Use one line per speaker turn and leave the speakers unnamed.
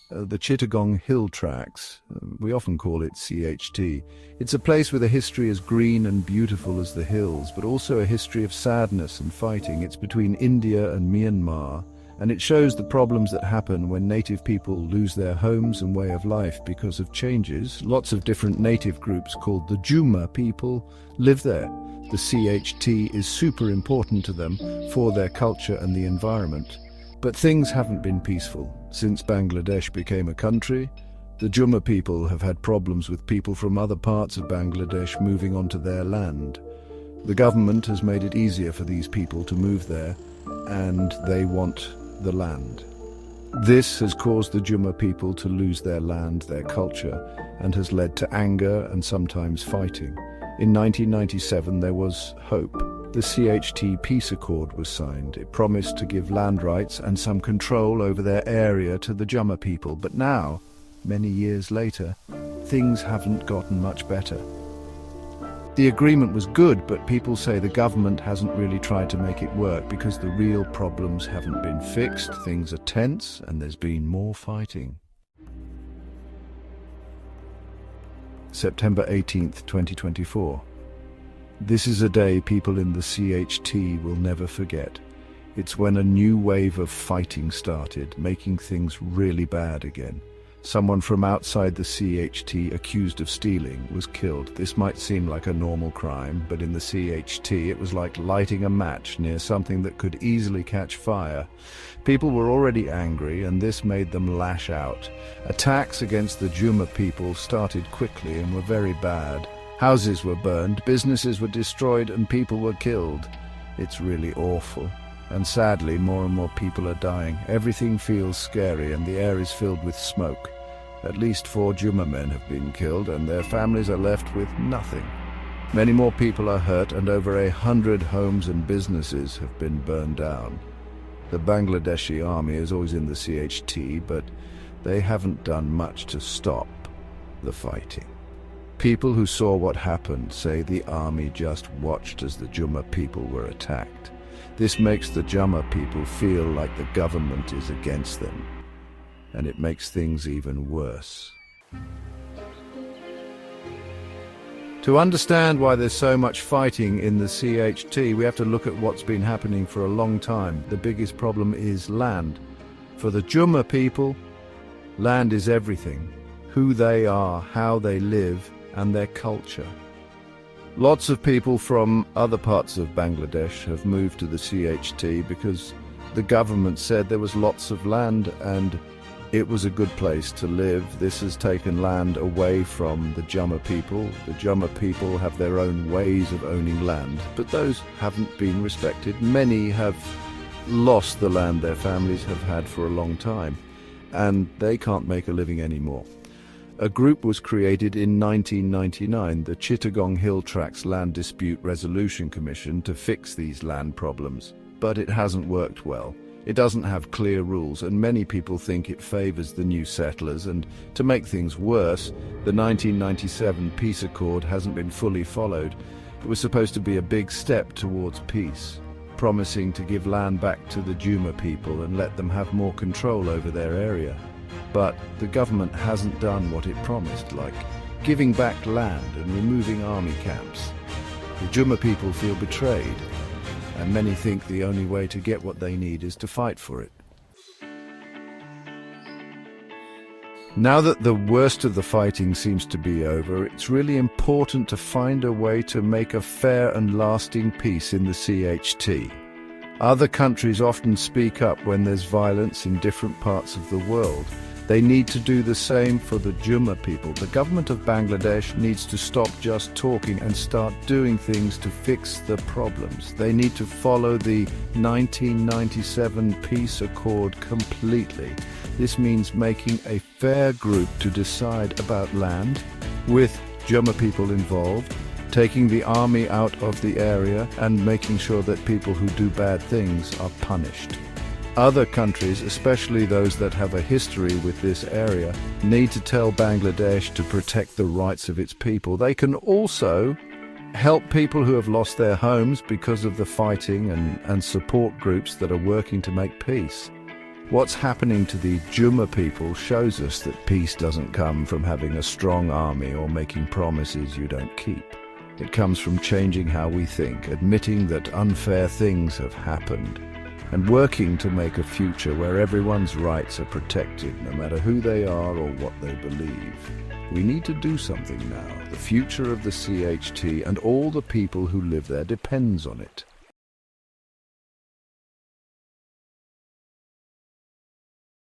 the Chittagong Hill Tracts. We often call it CHT. It's a place with a history as green and beautiful as the hills, but also a history of sadness and fighting. It's between India and Myanmar, and it shows the problems that happen when native people lose their homes and way of life because of changes. Lots of different native groups called the Juma people live there. The CHT is super important to them for their culture and the environment. But things haven't been peaceful. Since Bangladesh became a country, the Juma people have had problems with people from other parts of Bangladesh moving onto their land. The government has made it easier for these people to move there, and they want the land. This has caused the Juma people to lose their land, their culture, and has led to anger and sometimes fighting. In 1997, there was hope. The CHT Peace Accord was signed. It promised to give land rights and some control over their area to the Juma people. But now, many years later, things haven't gotten much better. The agreement was good, but people say the government hasn't really tried to make it work because the real problems haven't been fixed, things are tense, and there's been more fighting. September 18th, 2024. This is a day people in the CHT will never forget. It's when a new wave of fighting started, making things really bad again. Someone from outside the CHT accused of stealing was killed. This might seem like a normal crime, but in the CHT it was like lighting a match near something that could easily catch fire. People were already angry, and this made them lash out. Attacks against the Juma people started quickly and were very bad. Houses were burned, businesses were destroyed, and people were killed. It's really awful. And sadly, more and more people are dying. Everything feels scary, and the air is filled with smoke. At least 4 Juma men have been killed, and their families are left with nothing. Many more people are hurt, and over 100 homes and businesses have been burned down. The Bangladeshi army is always in the CHT, but they haven't done much to stop the fighting. People who saw what happened say the army just watched as the Juma people were attacked. This makes the Juma people feel like the government is against them, and it makes things even worse. To understand why there's so much fighting in the CHT, we have to look at what's been happening for a long time. The biggest problem is land. For the Juma people, land is everything. Who they are, how they live, and their culture. Lots of people from other parts of Bangladesh have moved to the CHT because the government said there was lots of land and it was a good place to live. This has taken land away from the Juma people. The Juma people have their own ways of owning land, but those haven't been respected. Many have lost the land their families have had for a long time, and they can't make a living anymore. A group was created in 1999, the Chittagong Hill Tracts Land Dispute Resolution Commission, to fix these land problems. But it hasn't worked well. It doesn't have clear rules, and many people think it favors the new settlers. And to make things worse, the 1997 peace accord hasn't been fully followed. It was supposed to be a big step towards peace, promising to give land back to the Juma people and let them have more control over their area. But the government hasn't done what it promised, like giving back land and removing army camps. The Juma people feel betrayed, and many think the only way to get what they need is to fight for it. Now that the worst of the fighting seems to be over, it's really important to find a way to make a fair and lasting peace in the CHT. Other countries often speak up when there's violence in different parts of the world. They need to do the same for the Juma people. The government of Bangladesh needs to stop just talking and start doing things to fix the problems. They need to follow the 1997 peace accord completely. This means making a fair group to decide about land, with Juma people involved, taking the army out of the area, and making sure that people who do bad things are punished. Other countries, especially those that have a history with this area, need to tell Bangladesh to protect the rights of its people. They can also help people who have lost their homes because of the fighting and support groups that are working to make peace. What's happening to the Juma people shows us that peace doesn't come from having a strong army or making promises you don't keep. It comes from changing how we think, admitting that unfair things have happened, and working to make a future where everyone's rights are protected, no matter who they are or what they believe. We need to do something now. The future of the CHT and all the people who live there depends on it.